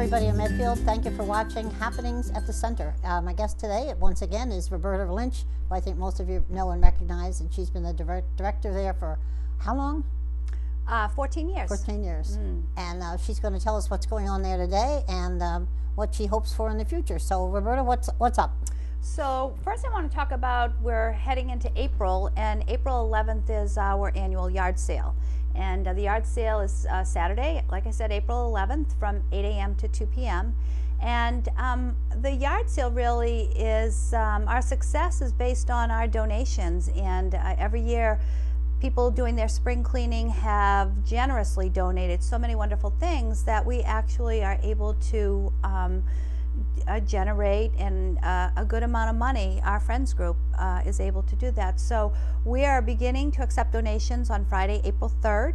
everybody in Medfield. Thank you for watching Happenings at the Center. My guest today, once again, is Roberta Lynch, who I think most of you know and recognize, and she's been the director there for how long? 14 years. 14 years. And she's going to tell us what's going on there today and what she hopes for in the future. So, Roberta, what's up? So first I want to talk about, we're heading into April, and April 11th is our annual yard sale. And the yard sale is Saturday, like I said, April 11th from 8 a.m. to 2 p.m. And the yard sale really is, our success is based on our donations. And every year, people doing their spring cleaning have generously donated so many wonderful things that we actually are able to generate and a good amount of money. Our friends group is able to do that. So we are beginning to accept donations on Friday, April 3rd,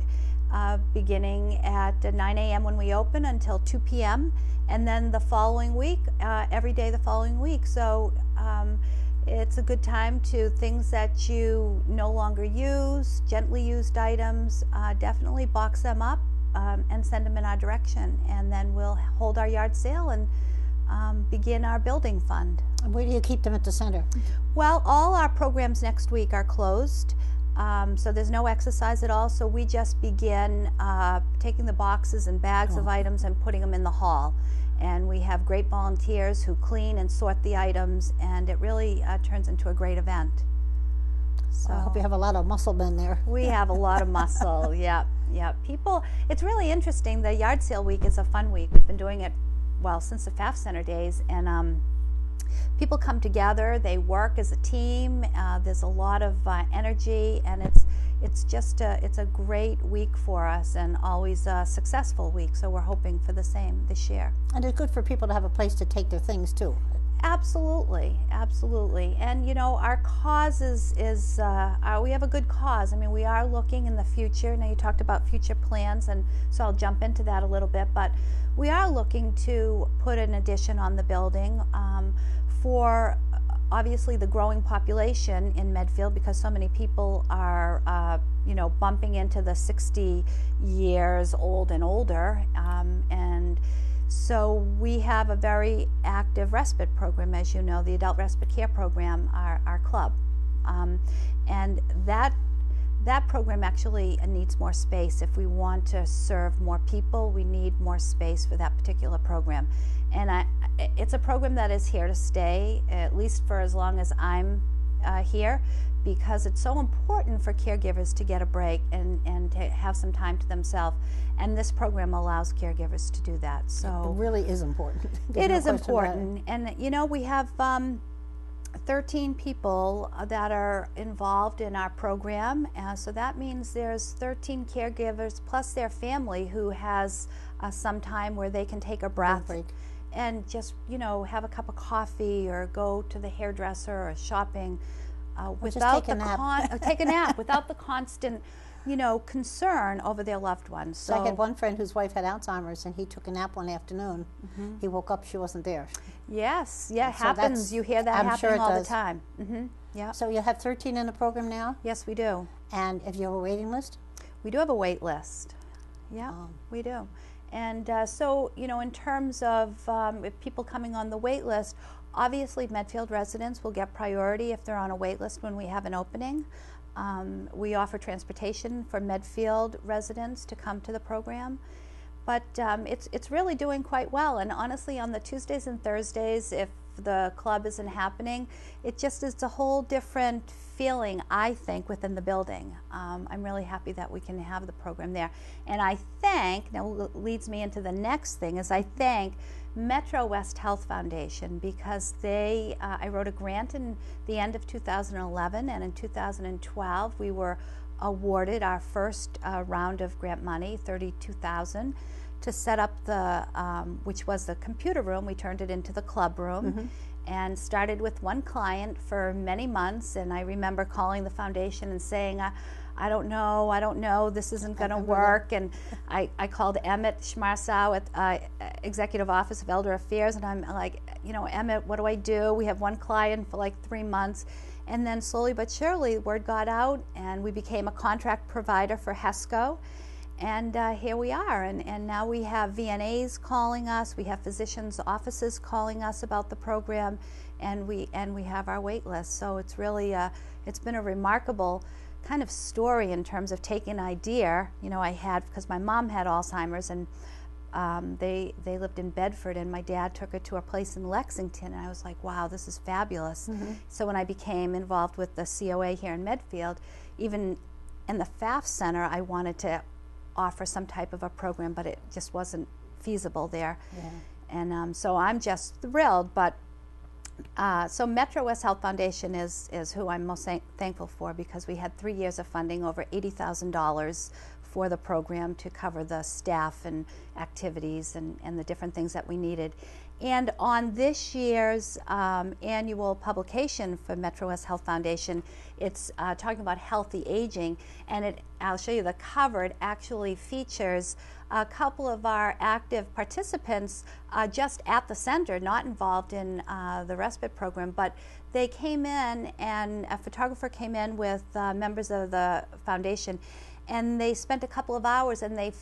beginning at 9 a.m. when we open until 2 p.m. and then the following week, every day the following week. So it's a good time to things that you no longer use, gently used items, definitely box them up and send them in our direction, and then we'll hold our yard sale and begin our building fund. And where do you keep them at the center? Well, all our programs next week are closed, so there's no exercise at all, so we just begin taking the boxes and bags of items and putting them in the hall. And we have great volunteers who clean and sort the items, and it really turns into a great event. So I hope you have a lot of muscle men there. We have a lot of muscle, yeah. People, it's really interesting. The yard sale week is a fun week. We've been doing it, well, since the FAF Center days, and people come together, they work as a team, there's a lot of energy, and it's a great week for us, and always a successful week, so we're hoping for the same this year. And it's good for people to have a place to take their things too. Absolutely, absolutely. And you know, our cause is we have a good cause. I mean, we are looking in the future. Now, you talked about future plans, and so I'll jump into that a little bit, but we are looking to put an addition on the building for obviously the growing population in Medfield, because so many people are bumping into the 60 years old and older, and so we have a very active respite program, as you know, the Adult Respite Care Program, our club, and that program actually needs more space. If we want to serve more people, we need more space for that particular program. And it's a program that is here to stay, at least for as long as I'm here, because it's so important for caregivers to get a break and to have some time to themselves. And this program allows caregivers to do that. So it really is important. It is important. And you know, we have 13 people that are involved in our program, so that means there's 13 caregivers plus their family who has some time where they can take a breath and just, you know, have a cup of coffee or go to the hairdresser or shopping without take a nap without the constant, you know, concern over their loved ones. So I had one friend whose wife had Alzheimer's, and he took a nap one afternoon. He woke up, she wasn't there. Yes, yeah, it happens. You hear that happening all the time. Yeah. So you have 13 in the program now? Yes, we do. And if you have a waiting list? We do have a wait list. Yeah, we do. And so, you know, in terms of if people coming on the wait list, obviously Medfield residents will get priority if they're on a wait list when we have an opening. We offer transportation for Medfield residents to come to the program, but it's really doing quite well. And honestly, on the Tuesdays and Thursdays, if the club isn't happening, it's a whole different feeling, I think, within the building. I'm really happy that we can have the program there. And I thank, now leads me into the next thing, is I thank Metro West Health Foundation, because I wrote a grant in the end of 2011, and in 2012 we were awarded our first round of grant money, $32,000, to set up the, which was the computer room. We turned it into the club room, and started with one client for many months. And I remember calling the foundation and saying, I don't know, this isn't going to work. And I called Emmett Schmarsow at Executive Office of Elder Affairs, and I'm like, you know, Emmett, what do I do? We have one client for like 3 months. And then slowly but surely, word got out, and we became a contract provider for HESCO. And here we are, and now we have VNAs calling us, we have physicians' offices calling us about the program, and we have our wait list. So it's really it's been a remarkable kind of story in terms of taking an idea. You know, I had, because my mom had Alzheimer's, and they lived in Bedford, and my dad took her to a place in Lexington, and I was like, wow, this is fabulous. So when I became involved with the COA here in Medfield, even in the FAF Center, I wanted to offer some type of a program, but it just wasn't feasible there. And so I'm just thrilled. But so Metro West Health Foundation is who I'm most thankful for, because we had 3 years of funding, over $80,000 for the program to cover the staff and activities and the different things that we needed. And on this year's annual publication for Metro West Health Foundation, it's talking about healthy aging, and I'll show you the cover. It actually features a couple of our active participants just at the center, not involved in the respite program, but they came in, and a photographer came in with members of the foundation, and they spent a couple of hours, and they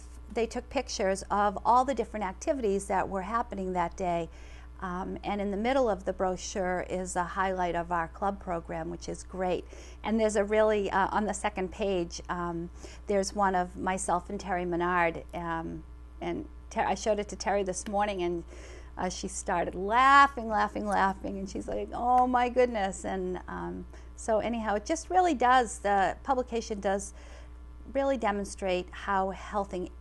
took pictures of all the different activities that were happening that day. And in the middle of the brochure is a highlight of our club program, which is great. And there's a really, on the second page, there's one of myself and Terry Menard. And I showed it to Terry this morning, and she started laughing, and she's like, oh my goodness. And so anyhow, it just really does, the publication does really demonstrate how healthy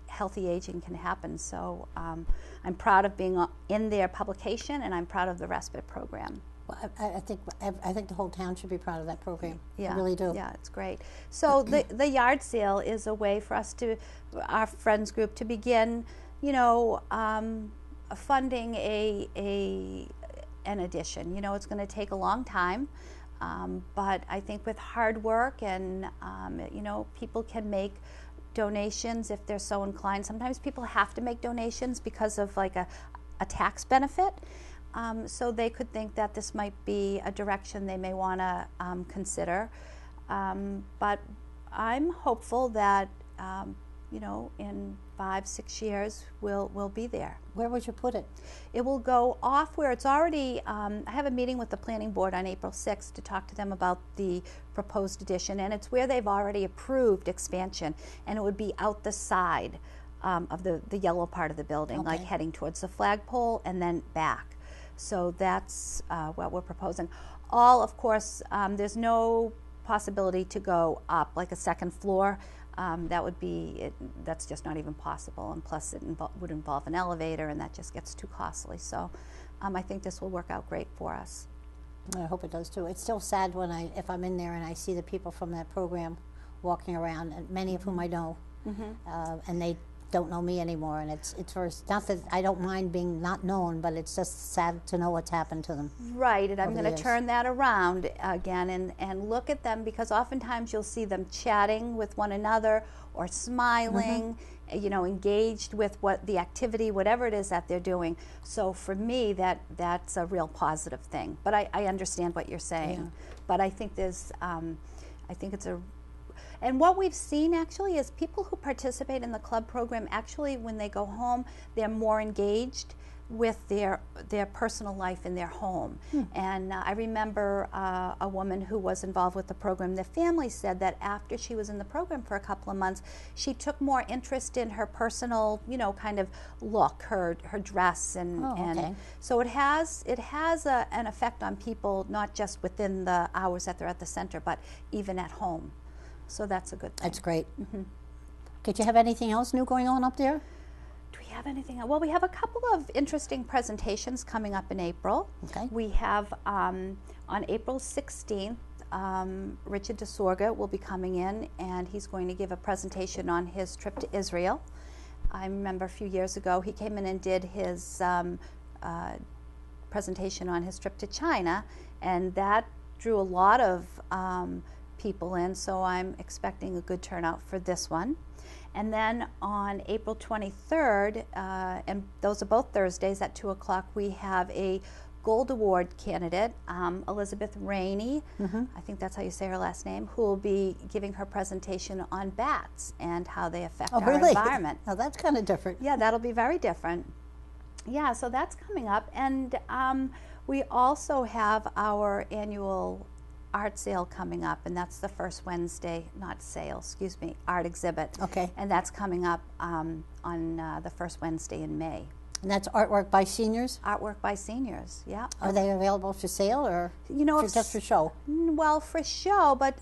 aging can happen. So I'm proud of being in their publication, and I'm proud of the respite program. Well, I think the whole town should be proud of that program. Yeah, I really do. Yeah, it's great. So the yard sale is a way for us to, our friends group, to begin, you know, funding an addition. You know, it's going to take a long time. But I think with hard work and, you know, people can make donations if they're so inclined. Sometimes people have to make donations because of like a tax benefit. So they could think that this might be a direction they may want to consider. But I'm hopeful that, you know, in 5-6 years we'll be there. Where would you put it? It will go off where it's already, I have a meeting with the planning board on April 6th to talk to them about the proposed addition, and it's where they've already approved expansion, and it would be out the side of the yellow part of the building, like heading towards the flagpole and then back. So that's what we're proposing. All, of course, there's no possibility to go up like a second floor. That would be, that's just not even possible, and plus it would involve an elevator, and that just gets too costly. So I think this will work out great for us. I hope it does too. It's still sad when if I'm in there and I see the people from that program walking around, and many of whom I know, and they don't know me anymore, and it's not that I don't mind being not known, but it's just sad to know what's happened to them. Right, and I'm going to turn that around again and look at them, because oftentimes you'll see them chatting with one another or smiling, you know, engaged with what the activity, whatever it is that they're doing. So for me, that's a real positive thing. But I understand what you're saying. But I think there's, I think it's a. And what we've seen actually is people who participate in the club program, actually when they go home, they're more engaged with their personal life in their home. And I remember a woman who was involved with the program. The family said that after she was in the program for a couple of months, she took more interest in her personal, you know, kind of look, her dress, and so it has an effect on people, not just within the hours that they're at the center, but even at home. So that's a good thing. That's great. Did you have anything else new going on up there? Do we have anything else? Well, we have a couple of interesting presentations coming up in April. We have on April 16th, Richard DeSorga will be coming in, and he's going to give a presentation on his trip to Israel. I remember a few years ago he came in and did his presentation on his trip to China, and that drew a lot of people in, so I'm expecting a good turnout for this one. And then on April 23rd, and those are both Thursdays at 2 o'clock, we have a Gold Award candidate, Elizabeth Rainey, I think that's how you say her last name, who will be giving her presentation on bats and how they affect our environment. Oh, that's kind of different. Yeah, that'll be very different. Yeah, so that's coming up. And we also have our annual art sale coming up, and that's the first Wednesday, not sale, excuse me, art exhibit. Okay. And that's coming up on the first Wednesday in May. And that's artwork by seniors? Artwork by seniors, yeah. Are they available for sale or just for show? Well, for show, but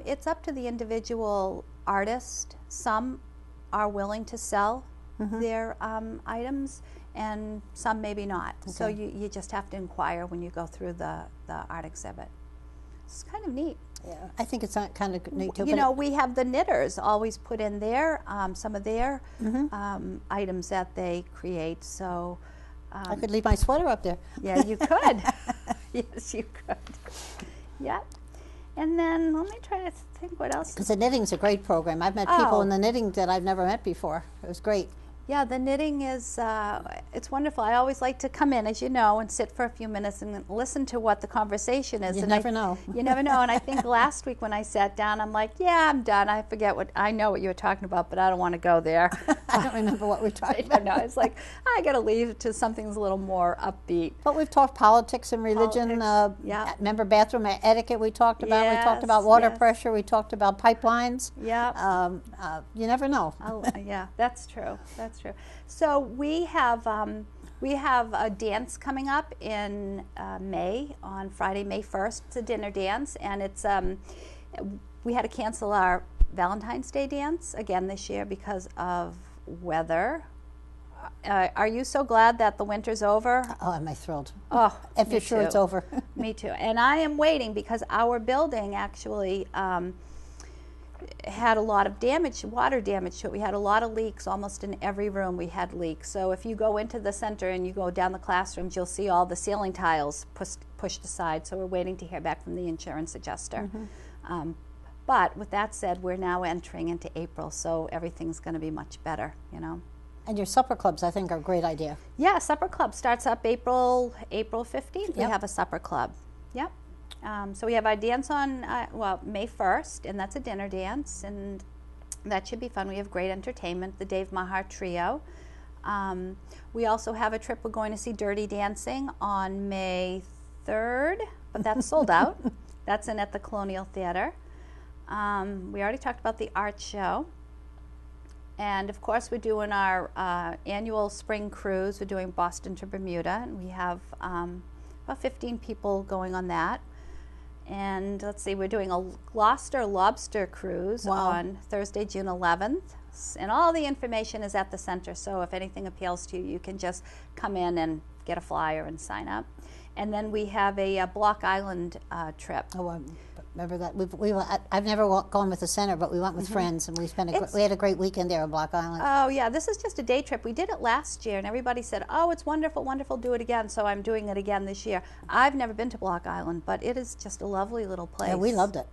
it's up to the individual artist. Some are willing to sell their items, and some maybe not. Okay. So you just have to inquire when you go through the art exhibit. It's kind of neat. Yeah, I think it's kind of neat too. You know, we have the knitters always put in their some of their items that they create. So I could leave my sweater up there. Yeah, you could. Yes, you could. Yeah. And then let me try to think what else. Because the knitting's a great program. I've met people in the knitting that I've never met before. It was great. Yeah, the knitting is, it's wonderful. I always like to come in, as you know, and sit for a few minutes and listen to what the conversation is. You never know. You never know. And I think last week when I sat down, I'm like, yeah, I'm done. I forget I know what you were talking about, but I don't want to go there. I don't remember what we were talking about. No, it's like, I got to leave to something that's a little more upbeat. But we've talked politics and religion. Yeah. Remember bathroom etiquette we talked about? Yes, we talked about water pressure. We talked about pipelines. Yeah. You never know. Yeah, that's true. That's true. So we have a dance coming up in May, on Friday, May 1st. It's a dinner dance, and it's we had to cancel our Valentine's Day dance again this year because of weather. Are you so glad that the winter's over? Oh, am I thrilled. Oh, if you're sure it's over. Me too. And I am waiting because our building actually had a lot of damage, water damage to it. We had a lot of leaks. Almost in every room we had leaks. So if you go into the center and you go down the classrooms, you'll see all the ceiling tiles pushed aside. So we're waiting to hear back from the insurance adjuster. But with that said, we're now entering into April, so everything's going to be much better, you know. And your supper clubs, I think, are a great idea. Yeah, supper club starts up April 15th. Yep. We have a supper club. Yep. So we have our dance on, May 1st, and that's a dinner dance, and that should be fun. We have great entertainment, the Dave Mahar Trio. We also have a trip. We're going to see Dirty Dancing on May 3rd, but that's sold out. That's at the Colonial Theater. We already talked about the art show. And, of course, we're doing our annual spring cruise. We're doing Boston to Bermuda, and we have about 15 people going on that. And let's see, we're doing a Gloucester lobster cruise on Thursday, June 11th. And all the information is at the center, so if anything appeals to you, you can just come in and get a flyer and sign up. And then we have a Block Island trip. Oh, I remember that. I've never gone with the center, but we went with friends, and we had a great weekend there on Block Island. Oh, yeah, this is just a day trip. We did it last year, and everybody said, oh, it's wonderful, wonderful, do it again. So I'm doing it again this year. I've never been to Block Island, but it is just a lovely little place. Yeah, we loved it.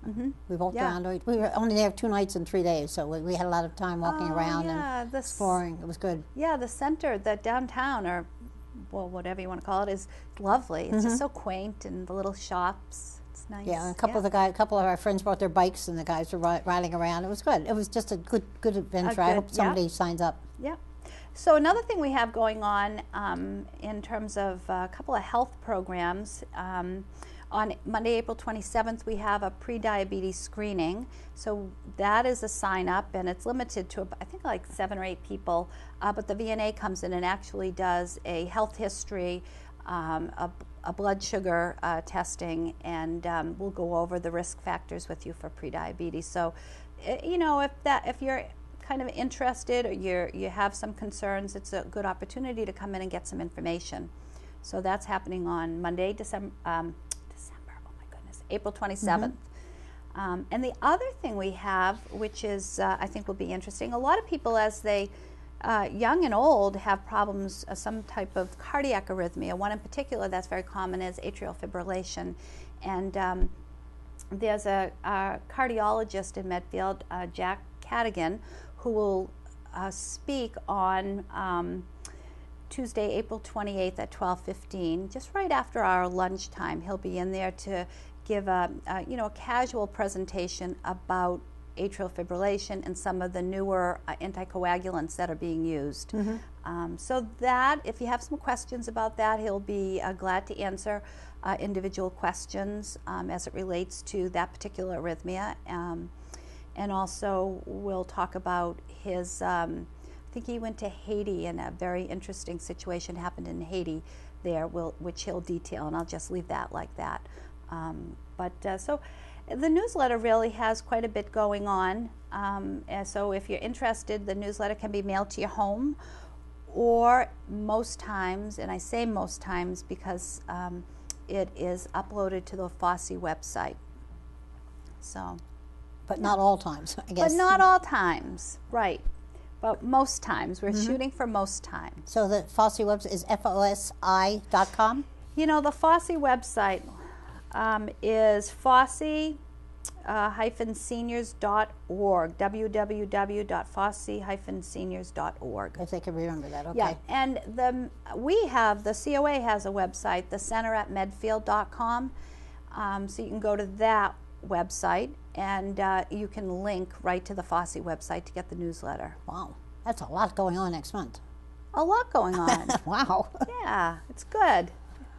We walked around. We were only there 2 nights and 3 days, so we had a lot of time walking around and exploring. It was good. Yeah, the center, the downtown, or whatever you want to call it, is lovely. It's just so quaint, and the little shops. It's nice. Yeah, and a couple of our friends brought their bikes, and the guys were riding around. It was good. It was just a good adventure. I hope somebody signs up. Yeah. So another thing we have going on in terms of a couple of health programs. On Monday, April 27th, we have a pre-diabetes screening. So that is a sign-up, and it's limited to, I think, like 7 or 8 people. But the VNA comes in and actually does a health history, a blood sugar testing, and we'll go over the risk factors with you for pre-diabetes. So, you know, if you're kind of interested or you have some concerns, it's a good opportunity to come in and get some information. So that's happening on Monday, April 27th. And the other thing we have, which is I think will be interesting, a lot of people as they, young and old, have problems, some type of cardiac arrhythmia. One in particular that's very common is atrial fibrillation. And there's a cardiologist in Medfield, Jack Cadigan, who will speak on Tuesday, April 28th at 12:15, just right after our lunchtime. He'll be in there to give a casual presentation about atrial fibrillation and some of the newer anticoagulants that are being used. So that, if you have some questions about that, he'll be glad to answer individual questions as it relates to that particular arrhythmia. And also we'll talk about his, I think he went to Haiti, and a very interesting situation happened in Haiti there, which he'll detail, and I'll just leave that like that. So the newsletter really has quite a bit going on. And so if you're interested, the newsletter can be mailed to your home, or most times, and I say most times because it is uploaded to the Fosse website. So, but not all times, I guess. But not all times, right. But most times. We're shooting for most times. So the Fosse website is fosi.com? You know, the Fosse website is fosse-seniors.org, www.fosse-seniors.org. If they can remember that, okay. Yeah, and the COA has a website, the center at medfield.com, so you can go to that website, and you can link right to the Fosse website to get the newsletter. Wow, that's a lot going on next month. A lot going on. Wow. Yeah, it's good.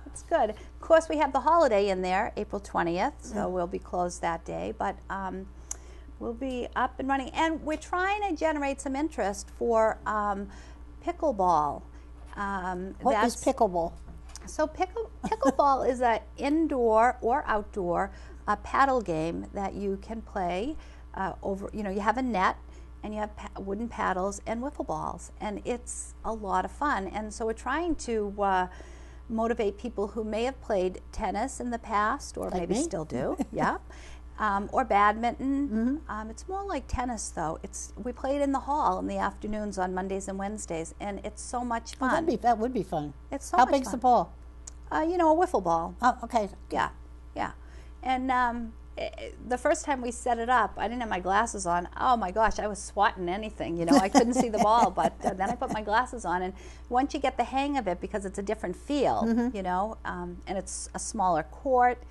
It's good. Of course, we have the holiday in there, April 20th, so we'll be closed that day, but we'll be up and running. And we're trying to generate some interest for pickleball. What is pickleball? So pickleball is an indoor or outdoor paddle game that you can play over, you have a net, and you have wooden paddles and wiffle balls, and it's a lot of fun. And so we're trying to motivate people who may have played tennis in the past, or like maybe me? still do, yeah, or badminton. It's more like tennis, though. We play it in the hall in the afternoons on Mondays and Wednesdays, and it's so much fun. Oh, that would be fun. It's so How much big's fun. the ball? A wiffle ball. Oh, okay. Yeah, yeah. And the first time we set it up, I didn't have my glasses on. Oh my gosh, I was swatting anything. I couldn't see the ball, but then I put my glasses on. And once you get the hang of it, because it's a different feel, and it's a smaller court.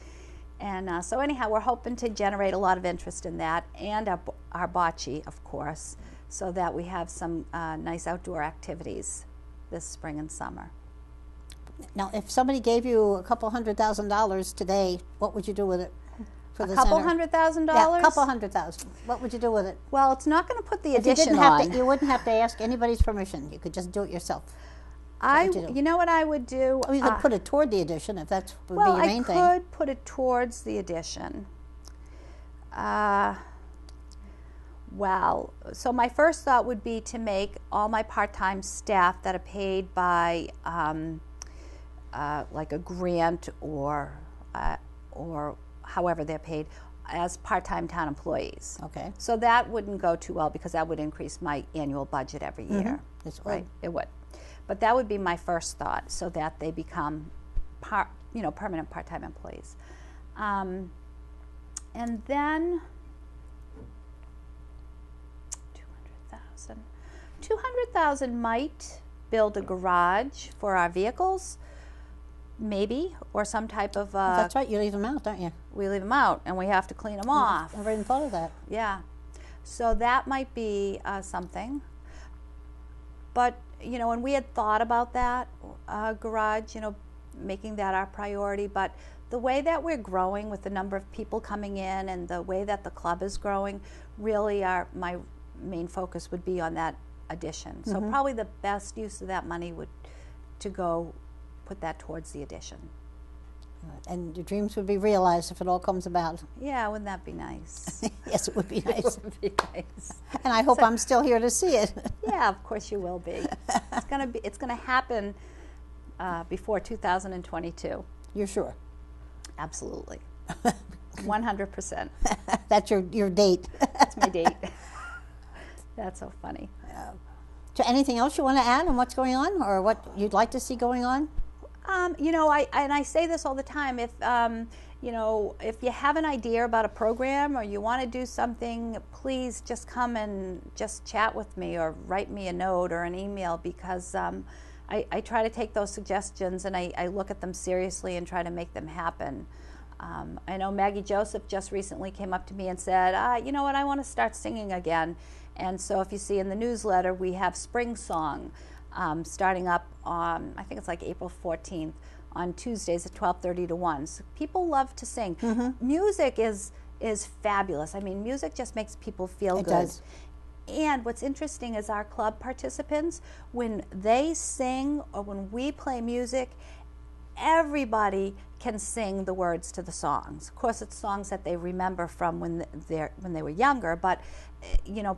And so anyhow, we're hoping to generate a lot of interest in that, and our bocce, of course, so that we have some nice outdoor activities this spring and summer. Now, if somebody gave you a couple $100,000 today, what would you do with it? For the couple center? $100,000? Yeah, a couple $100,000. What would you do with it? Well, it's not going to put the If you addition didn't have on. to, you wouldn't have to ask anybody's permission. You could just do it yourself. You know what I would do? Or you could put it toward the addition if that would be Well, your main I thing. could put it towards the addition. Well, so my first thought would be to make all my part-time staff that are paid by like a grant or however they're paid as part-time town employees. Okay. So that wouldn't go too well, because that would increase my annual budget every year. It's Right, it would. But that would be my first thought, so that they become permanent part-time employees. And then 200,000 might build a garage for our vehicles, maybe, or some type of That's right. You leave them out, don't you? we leave them out and we have to clean them off. Never even thought of that. Yeah, so that might be something. But and we had thought about that garage, making that our priority. But the way that we're growing with the number of people coming in and the way that the club is growing, really my main focus would be on that addition. So probably the best use of that money would to go put that towards the addition. And your dreams would be realized if it all comes about. Yeah, wouldn't that be nice? Yes, it would be nice. It would be nice. And I hope I'm still here to see it. Yeah, of course you will be. It's gonna happen before 2022. You're sure? Absolutely. 100%. That's your date. That's my date. That's so funny. So anything else you want to add on what's going on, or what you'd like to see going on? I say this all the time. If if you have an idea about a program or you want to do something, please just come and just chat with me or write me a note or an email, because I try to take those suggestions and I look at them seriously and try to make them happen. I know Maggie Joseph just recently came up to me and said, you know what, I want to start singing again. And so if you see in the newsletter, we have Spring Song starting up on, I think it's like April 14th, on Tuesdays at 12:30 to 1. So people love to sing. Music is fabulous. I mean, music just makes people feel good. It does. And what's interesting is our club participants, when they sing or when we play music, everybody can sing the words to the songs. Of course, it's songs that they remember from when they were younger, but you know,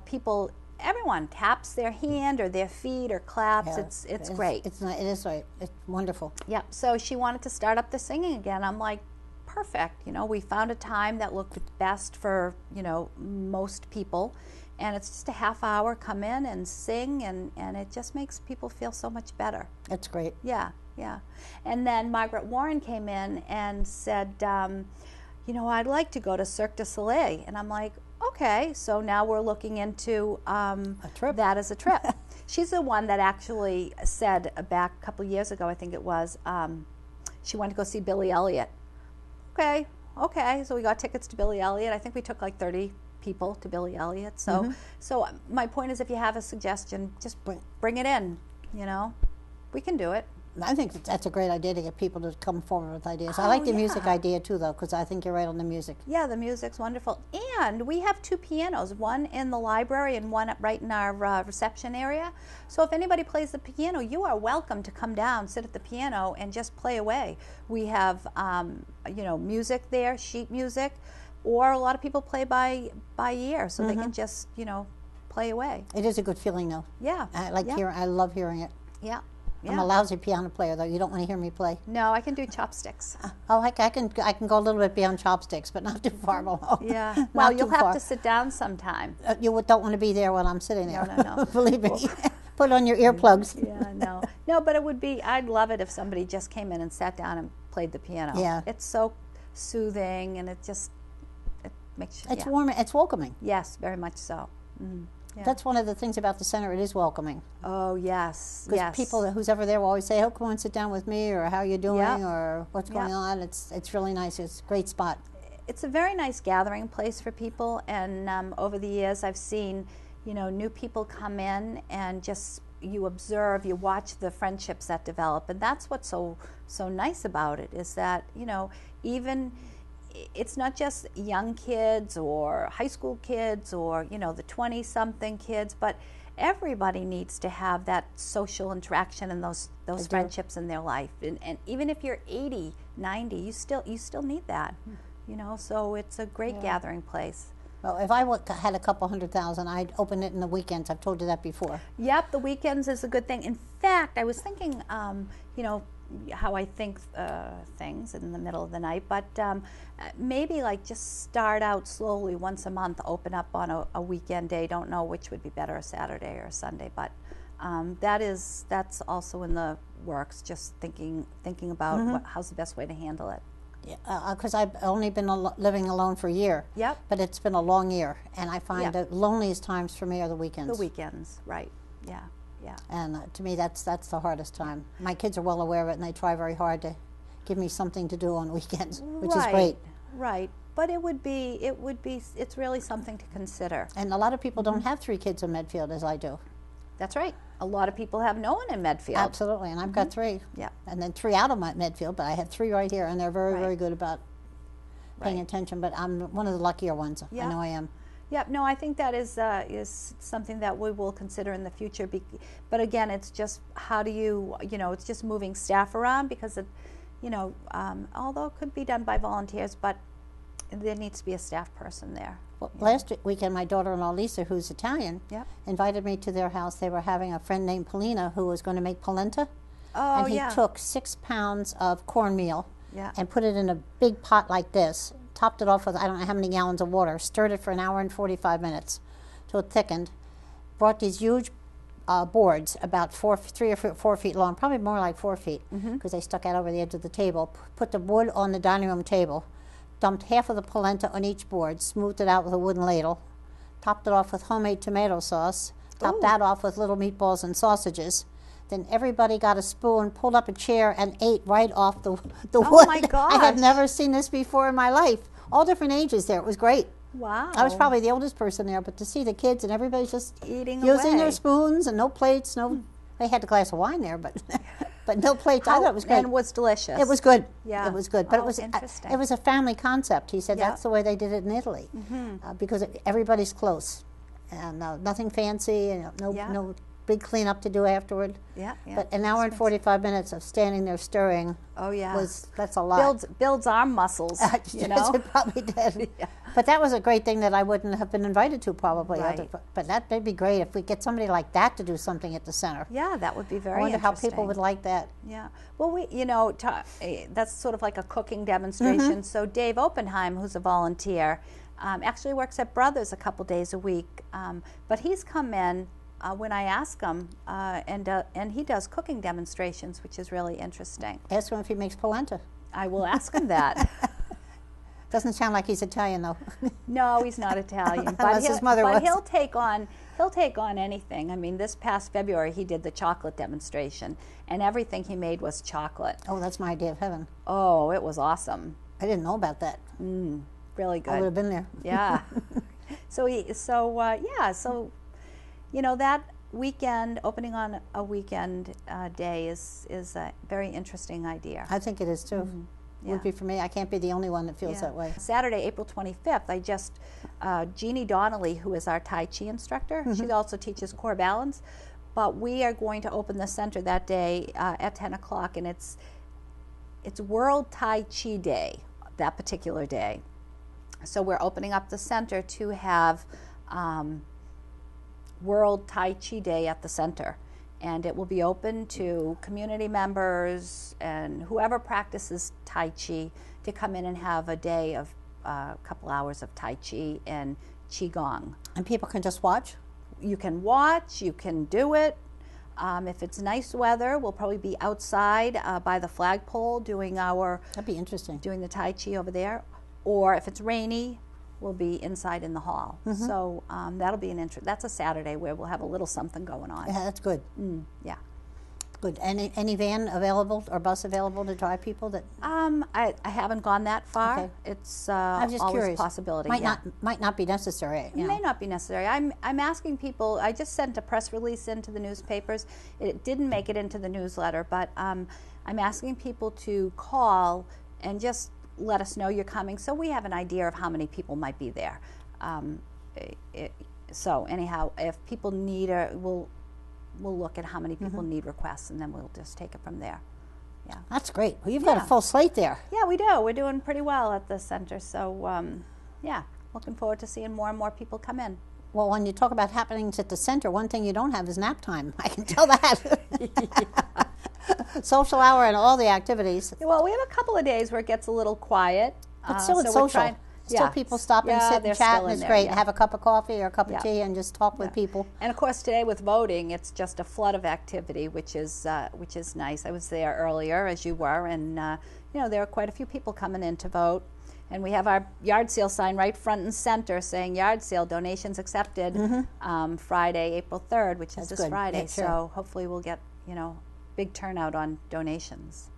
everyone taps their hand or their feet or claps. Yeah, it's great. It is right. It's wonderful. Yeah. So she wanted to start up the singing again. I'm like, perfect. You know, we found a time that looked best for, you know, most people. And it's just a half hour, come in and sing, and it just makes people feel so much better. That's great. Yeah, yeah. And then Margaret Warren came in and said, you know, I'd like to go to Cirque du Soleil. And I'm like, okay. So now we're looking into a trip. That as a trip. She's the one that actually said back a couple of years ago, I think it was, she wanted to go see Billy Elliot. Okay. So we got tickets to Billy Elliot. I think we took like 30 people to Billy Elliot. So so my point is, if you have a suggestion, just bring it in, you know. We can do it. I think that's a great idea to get people to come forward with ideas. I like the music idea too, though, because I think you're right on the music. Yeah, the music's wonderful. And we have 2 pianos, one in the library and one right in our reception area. So if anybody plays the piano, you are welcome to come down, sit at the piano, and just play away. We have, you know, music there, sheet music. Or a lot of people play by ear, so they can just, you know, play away. It is a good feeling, though. Yeah. I love hearing it. Yeah. I'm a lousy piano player, though. You don't want to hear me play. No, I can do chopsticks. I can go a little bit beyond chopsticks, but not too far below. Yeah. Well, you'll have to sit down sometime. You don't want to be there while I'm sitting there. No. Believe me. Put on your earplugs. Yeah, no, but it would be. I'd love it if somebody just came in and sat down and played the piano. Yeah. It's so soothing, and it just. It's warm. It's welcoming. Yes, very much so. Yeah. That's one of the things about the center. It is welcoming. Oh, yes. Because people who's ever there will always say, "Oh, come on, sit down with me," or "How you doing?" or "What's going on?" It's really nice. It's a great spot. It's a very nice gathering place for people. And over the years, I've seen, you know, new people come in and just you observe, you watch the friendships that develop, and that's what's so nice about it. Is that, you know, even. It's not just young kids or high school kids or, you know, the 20-something kids, but everybody needs to have that social interaction and those friendships in their life. And even if you're 80, 90, you still need that, you know, so it's a great gathering place. Well, if I had a couple 100,000, I'd open it in the weekends. I've told you that before. Yep, the weekends is a good thing. In fact, I was thinking, you know, how I think things in the middle of the night, but maybe like just start out slowly once a month, open up on a weekend day. Don't know which would be better, a Saturday or a Sunday, but that's also in the works. Just thinking about how's the best way to handle it. Yeah, because I've only been living alone for a year. Yep. But it's been a long year, and I find the loneliest times for me are the weekends. The weekends, right? Yeah. Yeah. And to me, that's the hardest time. My kids are well aware of it, and they try very hard to give me something to do on weekends, which is great. Right. But it's really something to consider. And a lot of people don't have 3 kids in Medfield as I do. That's right. A lot of people have no one in Medfield. Absolutely, and I've got 3. Yeah. And then 3 out of my Medfield, but I have 3 right here, and they're very, very good about paying attention. But I'm one of the luckier ones. Yeah. I know I am. Yeah, no, I think that is something that we will consider in the future. But again, it's just how do you know, it's just moving staff around because, although it could be done by volunteers, but there needs to be a staff person there. Well, last weekend, my daughter-in-law, Lisa, who's Italian, invited me to their house. They were having a friend named Polina who was going to make polenta. Oh, and he took 6 pounds of cornmeal and put it in a big pot like this, topped it off with I don't know how many gallons of water, stirred it for an hour and 45 minutes till it thickened, brought these huge boards about 3 or 4 feet long, probably more like 4 feet, because they stuck out over the edge of the table, put the wood on the dining room table, dumped half of the polenta on each board, smoothed it out with a wooden ladle, topped it off with homemade tomato sauce, topped that off with little meatballs and sausages, then everybody got a spoon, pulled up a chair, and ate right off the wood. Oh my gosh. I have never seen this before in my life. All different ages there. It was great. Wow. I was probably the oldest person there, but to see the kids and everybody's just eating using away. their spoons and no plates, they had a glass of wine there, but but no plates. I thought it was great. And it was delicious. It was good. Yeah. It was good. But interesting. It was a family concept. He said that's the way they did it in Italy, because everybody's close, and nothing fancy, and no big cleanup to do afterward. Yeah. But an hour and 45 minutes of standing there stirring. Oh yeah. That's a lot. Builds arm muscles. You know. It probably did. Yeah. But that was a great thing that I wouldn't have been invited to probably. Right. But that would be great if we get somebody like that to do something at the center. Yeah, that would be very I wonder interesting. how people would like that. Yeah. Well, that's sort of like a cooking demonstration. So Dave Oppenheim, who's a volunteer, actually works at Brothers a couple days a week. But he's come in when I ask him, and he does cooking demonstrations, which is really interesting. Ask him if he makes polenta. I will ask him that. Doesn't sound like he's Italian though. No, he's not Italian. Unless his mother was. He'll take on anything. I mean, this past February he did the chocolate demonstration, and everything he made was chocolate. Oh, that's my idea of heaven. Oh, it was awesome. I didn't know about that. Really good. I would have been there. Yeah. So that weekend, opening on a weekend day is a very interesting idea. I think it is too. Would be for me. I can't be the only one that feels that way. Saturday, April 25th, Jeannie Donnelly, who is our Tai Chi instructor, she also teaches core balance, but we are going to open the center that day at 10 o'clock, and it's World Tai Chi Day, that particular day. So we're opening up the center to have World Tai Chi Day at the center. And it will be open to community members and whoever practices Tai Chi to come in and have a day of a couple hours of Tai Chi and Qigong. And people can just watch? You can watch, you can do it. If it's nice weather, we'll probably be outside by the flagpole doing That'd be interesting. doing the Tai Chi over there. Or if it's rainy, we'll be inside in the hall. So that'll be that's a Saturday where we'll have a little something going on. Yeah, that's good. Yeah. Good. Any van available or bus available to drive people? That I haven't gone that far. Okay. It's I'm just always curious. a possibility. Might not be necessary. It may not be necessary. I'm asking people. I just sent a press release into the newspapers. It didn't make it into the newsletter, but I'm asking people to call and just let us know you're coming, so we have an idea of how many people might be there. So anyhow, if people need we'll look at how many people need requests, and then we'll just take it from there. Yeah, that's great. Well, you've got a full slate there. Yeah, we do. We're doing pretty well at the center. So yeah, looking forward to seeing more and more people come in. Well, when you talk about happenings at the center, one thing you don't have is nap time. I can tell that. Social hour and all the activities. Well, we have a couple of days where it gets a little quiet. But still it's social. Still people stop and sit and chat, and it's great. Have a cup of coffee or a cup of tea and just talk with people. And of course today with voting, it's just a flood of activity, which is nice. I was there earlier, as you were, and there are quite a few people coming in to vote. And we have our yard sale sign right front and center saying yard sale, donations accepted, Friday, April 3rd, which is this Friday. Yeah, sure. So hopefully we'll get, big turnout on donations.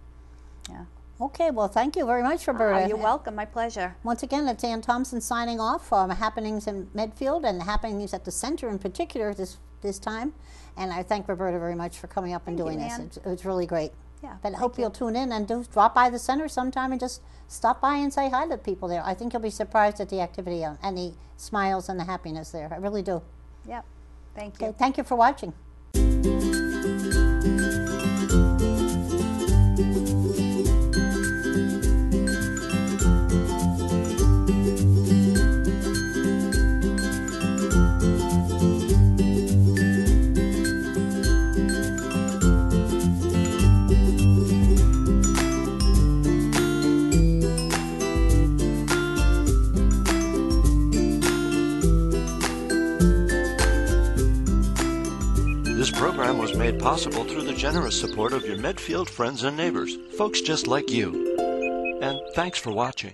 Yeah. Okay, well, thank you very much, Roberta. You're welcome. My pleasure. Once again, it's Ann Thompson signing off from Happenings in Medfield and happenings at the center in particular this time. And I thank Roberta very much for coming up and doing this. It was really great. Yeah. But I hope you'll tune in and drop by the center sometime and just stop by and say hi to people there. I think you'll be surprised at the activity and the smiles and the happiness there. I really do. Yep. Thank you. Okay, thank you for watching. This program was made possible through the generous support of your Medfield friends and neighbors, folks just like you. And thanks for watching.